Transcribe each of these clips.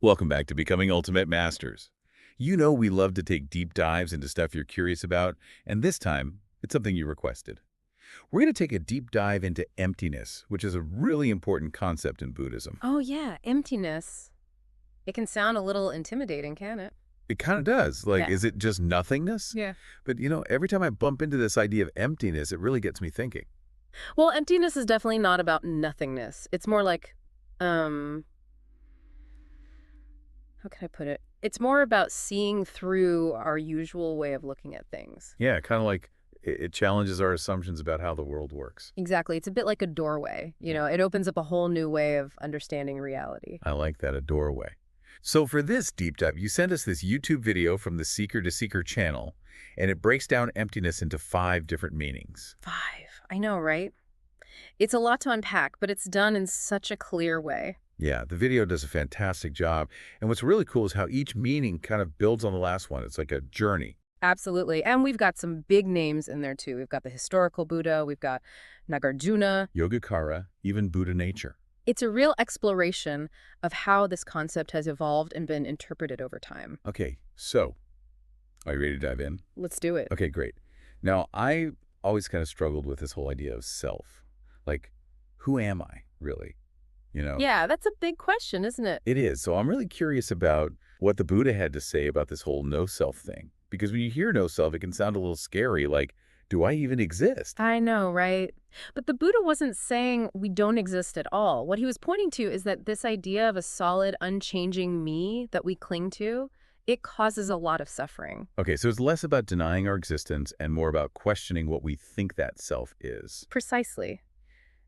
Welcome back to Becoming Ultimate Masters. You know we love to take deep dives into stuff you're curious about, and this time, it's something you requested. We're going to take a deep dive into emptiness, which is a really important concept in Buddhism. Oh, yeah, emptiness. It can sound a little intimidating, can it? It kind of does. Like, Yeah. is it just nothingness? Yeah. But, every time I bump into this idea of emptiness, it really gets me thinking. Well, emptiness is definitely not about nothingness. It's more like, um, how can I put it? It's more about seeing through our usual way of looking at things. Yeah, kind of like it challenges our assumptions about how the world works. Exactly. It's a bit like a doorway. It opens up a whole new way of understanding reality. I like that, a doorway. So for this deep dive, you sent us this YouTube video from the Seeker to Seeker channel, and it breaks down emptiness into 5 different meanings. 5. I know, right? It's a lot to unpack, but it's done in such a clear way. Yeah, the video does a fantastic job. And what's really cool is how each meaning kind of builds on the last one. It's like a journey. Absolutely. And we've got some big names in there, too. We've got the historical Buddha. We've got Nagarjuna. Yogacara, even Buddha nature. It's a real exploration of how this concept has evolved and been interpreted over time. Okay, so are you ready to dive in? Let's do it. Okay, great. Now, I always kind of struggled with this whole idea of self. Like, who am I, really? Yeah, that's a big question, isn't it? It is. So I'm really curious about what the Buddha had to say about this whole no self thing. Because when you hear no self, it can sound a little scary, like, do I even exist? I know, right? But the Buddha wasn't saying we don't exist at all. What he was pointing to is that this idea of a solid, unchanging me that we cling to, it causes a lot of suffering. Okay, so it's less about denying our existence and more about questioning what we think that self is. Precisely.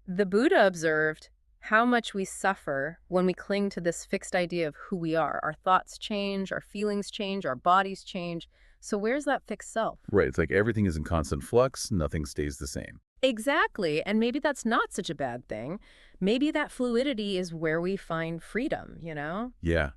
The Buddha observed how much we suffer when we cling to this fixed idea of who we are. Our thoughts change, our feelings change, our bodies change. So where's that fixed self? Right, it's like everything is in constant flux, nothing stays the same. Exactly. And maybe that's not such a bad thing. Maybe that fluidity is where we find freedom, Yeah,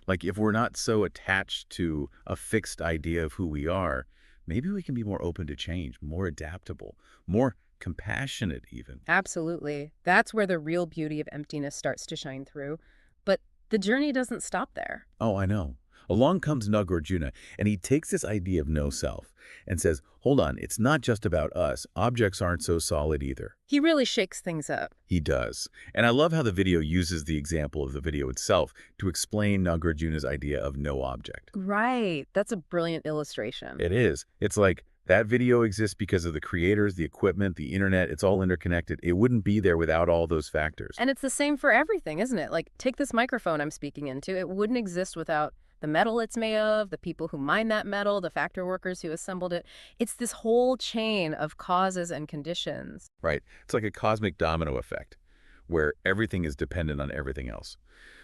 like if we're not so attached to a fixed idea of who we are, maybe we can be more open to change, more adaptable, more compassionate even. Absolutely. That's where the real beauty of emptiness starts to shine through. But the journey doesn't stop there. Oh, I know. Along comes Nagarjuna, and he takes this idea of no self and says, hold on, it's not just about us. Objects aren't so solid either. He really shakes things up. He does. And I love how the video uses the example of the video itself to explain Nagarjuna's idea of no object. Right. That's a brilliant illustration. It is. It's like that video exists because of the creators, the equipment, the internet. It's all interconnected. It wouldn't be there without all those factors. And it's the same for everything, isn't it? Like, take this microphone I'm speaking into. It wouldn't exist without the metal it's made of, the people who mine that metal, the factory workers who assembled it. It's this whole chain of causes and conditions. Right. It's like a cosmic domino effect where everything is dependent on everything else.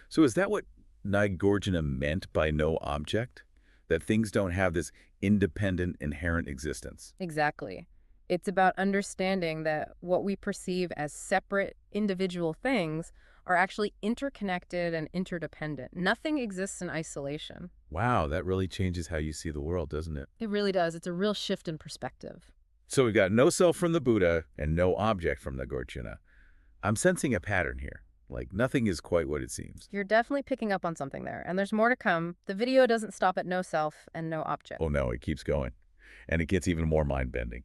So is that what Nagarjuna meant by no object? That things don't have this independent, inherent existence? Exactly. It's about understanding that what we perceive as separate individual things are actually interconnected and interdependent. Nothing exists in isolation. Wow, that really changes how you see the world, doesn't it? It really does. It's a real shift in perspective. So we've got no self from the Buddha and no object from Nagarjuna. I'm sensing a pattern here. Like nothing is quite what it seems. You're definitely picking up on something there, and there's more to come. The video doesn't stop at no self and no object. Oh no, it keeps going. And it gets even more mind-bending.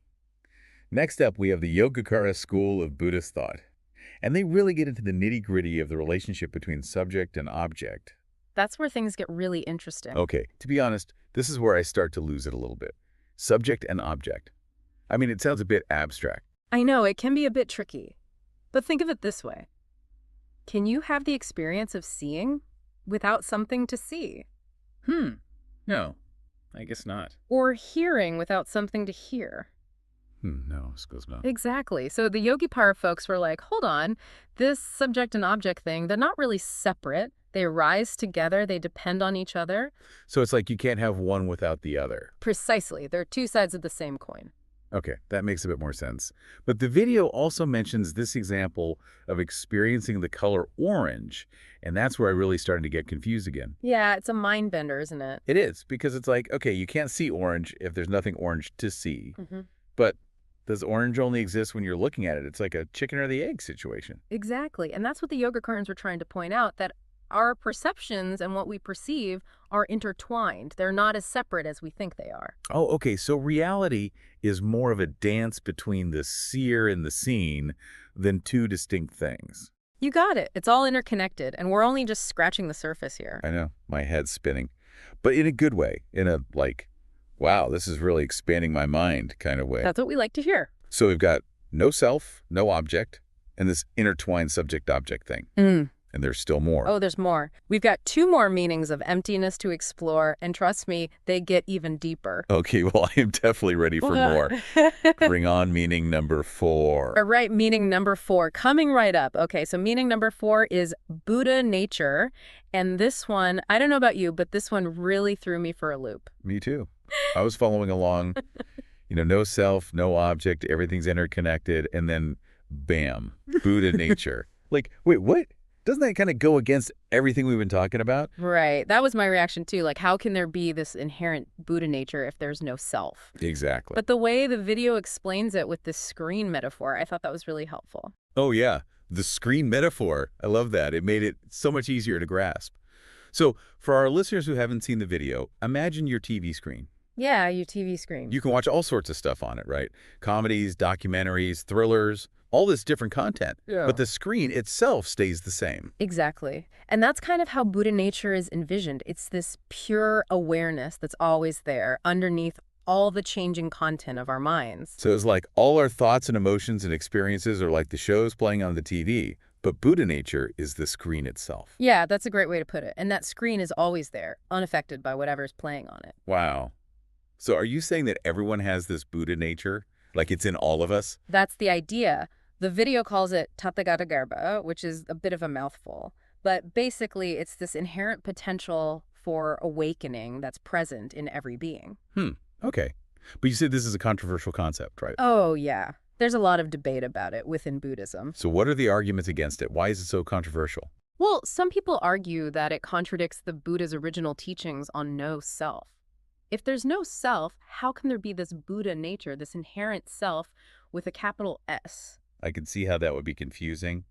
Next up, we have the Yogacara school of Buddhist thought. And they really get into the nitty-gritty of the relationship between subject and object. That's where things get really interesting. Okay, to be honest, this is where I start to lose it a little bit. Subject and object. I mean, it sounds a bit abstract. I know, it can be a bit tricky. But think of it this way. Can you have the experience of seeing without something to see? No, I guess not. Or hearing without something to hear? No, I suppose not. Exactly. So the Yogi Para folks were like, hold on, this subject and object thing, they're not really separate. They rise together. They depend on each other. So it's like you can't have one without the other. Precisely. They're two sides of the same coin. Okay, that makes a bit more sense. But the video also mentions this example of experiencing the color orange, and that's where I really started to get confused again. Yeah, it's a mind bender, isn't it? It is, because it's like, okay, you can't see orange if there's nothing orange to see. Mm-hmm. But does orange only exist when you're looking at it? It's like a chicken or the egg situation. Exactly. And that's what the Yogacarans were trying to point out, that our perceptions and what we perceive are intertwined. They're not as separate as we think they are. Oh, okay. So reality is more of a dance between the seer and the seen than two distinct things. You got it. It's all interconnected, and we're only just scratching the surface here. I know. My head's spinning. But in a good way. In a, like, wow, this is really expanding my mind kind of way. That's what we like to hear. So we've got no self, no object, and this intertwined subject-object thing. And there's still more. Oh, there's more. We've got 2 more meanings of emptiness to explore, and trust me, they get even deeper. Okay, well, I am definitely ready for more. Bring on meaning number 4. All right, meaning number 4, coming right up. Okay, so meaning number 4 is Buddha nature. And this one, I don't know about you, but this one really threw me for a loop. Me too. I was following along, no self, no object, everything's interconnected, and then bam, Buddha nature. Like, wait, what? Doesn't that kind of go against everything we've been talking about? Right. That was my reaction, too. Like, how can there be this inherent Buddha nature if there's no self? Exactly. But the way the video explains it with this screen metaphor, I thought that was really helpful. Oh, yeah. The screen metaphor. I love that. It made it so much easier to grasp. So, for our listeners who haven't seen the video, imagine your TV screen. Yeah, your TV screen. You can watch all sorts of stuff on it, right? Comedies, documentaries, thrillers, all this different content. Yeah. But the screen itself stays the same. Exactly. And that's kind of how Buddha nature is envisioned. It's this pure awareness that's always there underneath all the changing content of our minds. So it's like all our thoughts and emotions and experiences are like the shows playing on the TV, but Buddha nature is the screen itself. Yeah, that's a great way to put it. And that screen is always there, unaffected by whatever's playing on it. Wow. So are you saying that everyone has this Buddha nature? Like it's in all of us? That's the idea. The video calls it Tathagata Garbha, which is a bit of a mouthful. But basically, it's this inherent potential for awakening that's present in every being. Okay. But you said this is a controversial concept, right? Oh, yeah. There's a lot of debate about it within Buddhism. So what are the arguments against it? Why is it so controversial? Well, some people argue that it contradicts the Buddha's original teachings on no self. If there's no self, how can there be this Buddha nature, this inherent self with a capital S? I can see how that would be confusing.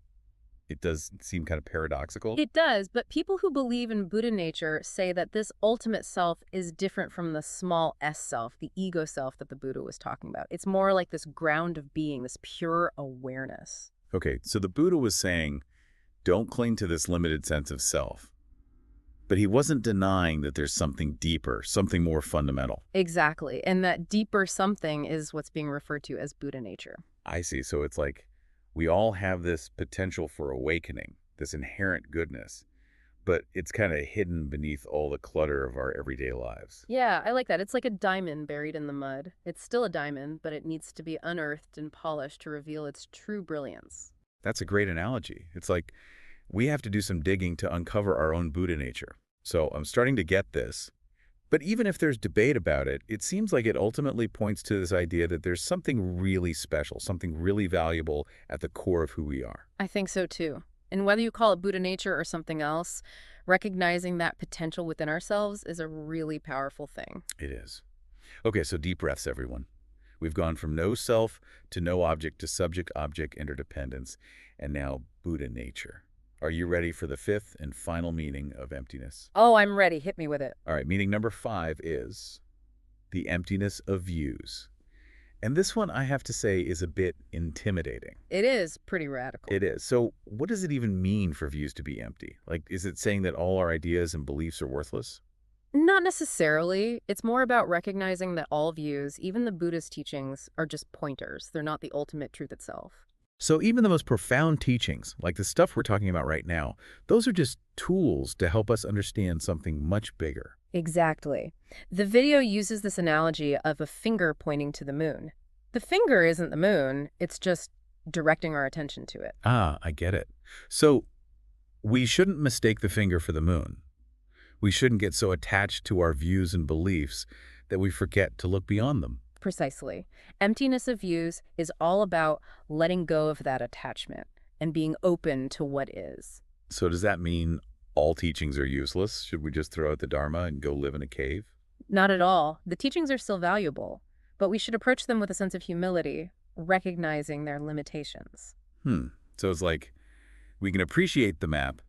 It does seem kind of paradoxical. It does, but people who believe in Buddha nature say that this ultimate self is different from the small s self, the ego self that the Buddha was talking about. It's more like this ground of being, this pure awareness. Okay, so the Buddha was saying, don't cling to this limited sense of self. But he wasn't denying that there's something deeper, something more fundamental. Exactly, and that deeper something is what's being referred to as Buddha nature. I see. So it's like we all have this potential for awakening, this inherent goodness, but it's kind of hidden beneath all the clutter of our everyday lives. Yeah, I like that. It's like a diamond buried in the mud. It's still a diamond, but it needs to be unearthed and polished to reveal its true brilliance. That's a great analogy. It's like we have to do some digging to uncover our own Buddha nature. So I'm starting to get this. But even if there's debate about it, it seems like it ultimately points to this idea that there's something really special, something really valuable at the core of who we are. I think so too. And whether you call it Buddha nature or something else, recognizing that potential within ourselves is a really powerful thing. It is. Okay, so deep breaths, everyone. We've gone from no self to no object to subject-object interdependence, and now Buddha nature. Are you ready for the 5th and final meaning of emptiness? Oh, I'm ready. Hit me with it. All right, meaning number 5 is the emptiness of views. And this one, I have to say, is a bit intimidating. It is pretty radical. It is. So what does it even mean for views to be empty? Like, is it saying that all our ideas and beliefs are worthless? Not necessarily. It's more about recognizing that all views, even the Buddhist teachings, are just pointers. They're not the ultimate truth itself. So even the most profound teachings, like the stuff we're talking about right now, those are just tools to help us understand something much bigger. Exactly. The video uses this analogy of a finger pointing to the moon. The finger isn't the moon, it's just directing our attention to it. Ah, I get it. So we shouldn't mistake the finger for the moon. We shouldn't get so attached to our views and beliefs that we forget to look beyond them. Precisely. Emptiness of views is all about letting go of that attachment and being open to what is. So does that mean all teachings are useless? Should we just throw out the Dharma and go live in a cave? Not at all. The teachings are still valuable, but we should approach them with a sense of humility, recognizing their limitations. So it's like we can appreciate the map,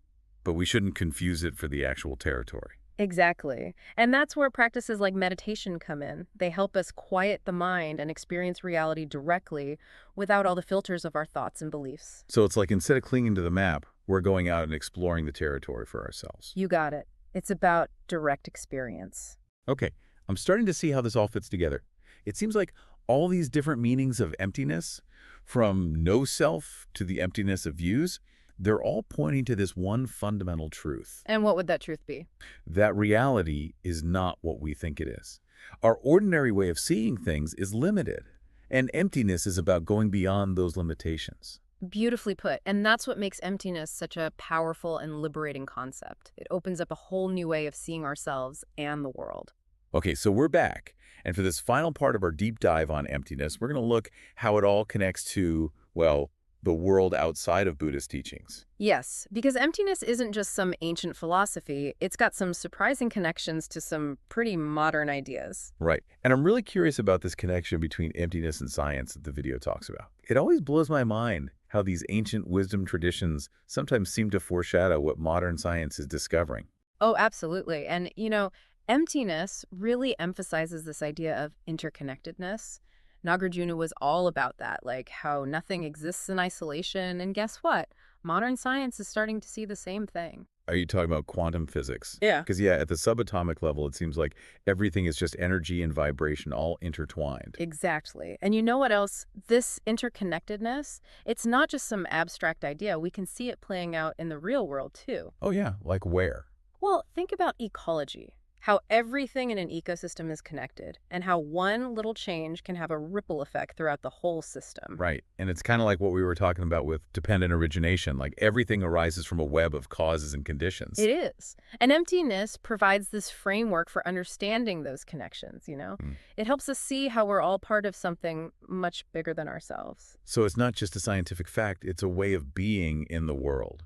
But we shouldn't confuse it for the actual territory. Exactly. And that's where practices like meditation come in. They help us quiet the mind and experience reality directly without all the filters of our thoughts and beliefs. So it's like instead of clinging to the map, we're going out and exploring the territory for ourselves. You got it. It's about direct experience. Okay, I'm starting to see how this all fits together. It seems like all these different meanings of emptiness, from no self to the emptiness of views, they're all pointing to this one fundamental truth. And what would that truth be? That reality is not what we think it is. Our ordinary way of seeing things is limited, and emptiness is about going beyond those limitations. Beautifully put. And that's what makes emptiness such a powerful and liberating concept. It opens up a whole new way of seeing ourselves and the world. Okay, so we're back. And for this final part of our deep dive on emptiness, we're going to look how it all connects to, well, the world outside of Buddhist teachings. Yes, because emptiness isn't just some ancient philosophy. It's got some surprising connections to some pretty modern ideas. Right. And I'm really curious about this connection between emptiness and science that the video talks about. It always blows my mind how these ancient wisdom traditions sometimes seem to foreshadow what modern science is discovering. Oh, absolutely. And, emptiness really emphasizes this idea of interconnectedness. Nagarjuna was all about that, like how nothing exists in isolation. And guess what? Modern science is starting to see the same thing. Are you talking about quantum physics? Yeah. Because, yeah, at the subatomic level, it seems like everything is just energy and vibration all intertwined. Exactly. And you know what else? This interconnectedness, it's not just some abstract idea. We can see it playing out in the real world, too. Oh, yeah. Like where? Well, think about ecology. How everything in an ecosystem is connected, and how one little change can have a ripple effect throughout the whole system. Right. And it's kind of like what we were talking about with dependent origination. Like everything arises from a web of causes and conditions. It is. And emptiness provides this framework for understanding those connections, It helps us see how we're all part of something much bigger than ourselves. So it's not just a scientific fact, it's a way of being in the world.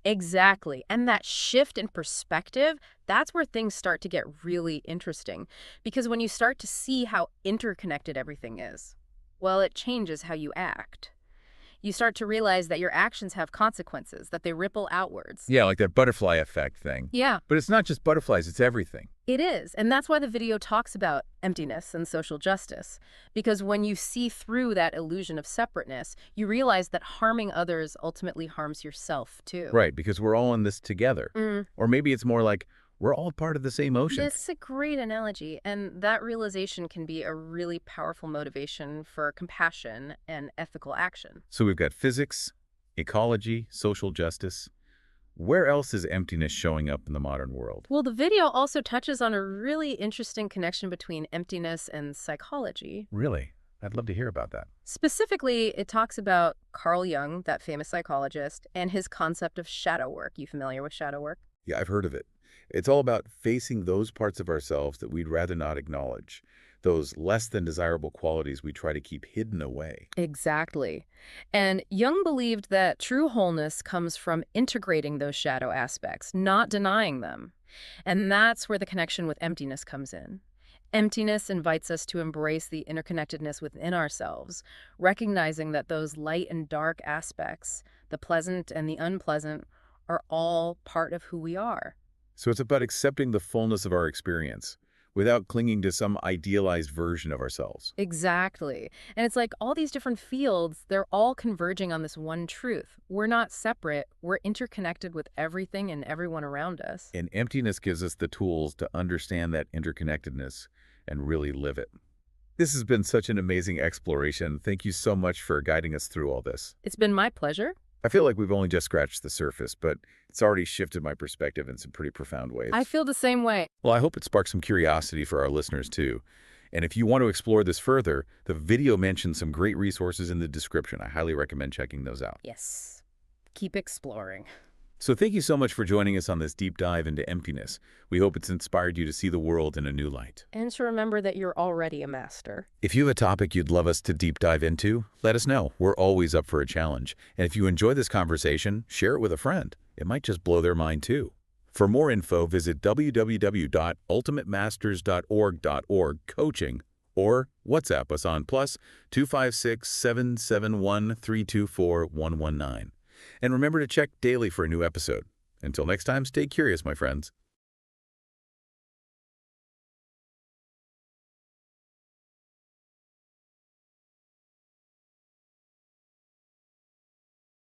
Exactly. And that shift in perspective, that's where things start to get really interesting. Because when you start to see how interconnected everything is, well, it changes how you act. You start to realize that your actions have consequences, that they ripple outwards. Yeah, like that butterfly effect thing. Yeah. But it's not just butterflies, it's everything. It is. And that's why the video talks about emptiness and social justice. Because when you see through that illusion of separateness, you realize that harming others ultimately harms yourself, too. Right, because we're all in this together. Or maybe it's more like we're all part of the same ocean. That's a great analogy. And that realization can be a really powerful motivation for compassion and ethical action. So we've got physics, ecology, social justice. Where else is emptiness showing up in the modern world? Well, the video also touches on a really interesting connection between emptiness and psychology. Really? I'd love to hear about that. Specifically, it talks about Carl Jung, that famous psychologist, and his concept of shadow work. You familiar with shadow work? Yeah, I've heard of it. It's all about facing those parts of ourselves that we'd rather not acknowledge, those less than desirable qualities we try to keep hidden away. Exactly. And Jung believed that true wholeness comes from integrating those shadow aspects, not denying them. And that's where the connection with emptiness comes in. Emptiness invites us to embrace the interconnectedness within ourselves, recognizing that those light and dark aspects, the pleasant and the unpleasant, are all part of who we are. So it's about accepting the fullness of our experience without clinging to some idealized version of ourselves. Exactly. And it's like all these different fields, they're all converging on this one truth. We're not separate. We're interconnected with everything and everyone around us. And emptiness gives us the tools to understand that interconnectedness and really live it. This has been such an amazing exploration. Thank you so much for guiding us through all this. It's been my pleasure. I feel like we've only just scratched the surface, but it's already shifted my perspective in some pretty profound ways. I feel the same way. Well, I hope it sparks some curiosity for our listeners, too. And if you want to explore this further, the video mentions some great resources in the description. I highly recommend checking those out. Yes. Keep exploring. So thank you so much for joining us on this deep dive into emptiness. We hope it's inspired you to see the world in a new light. And to remember that you're already a master. If you have a topic you'd love us to deep dive into, let us know. We're always up for a challenge. And if you enjoy this conversation, share it with a friend. It might just blow their mind too. For more info, visit www.ultimatemasters.org/coaching or WhatsApp us on +256 771 324 119. And remember to check daily for a new episode. Until next time, stay curious, my friends.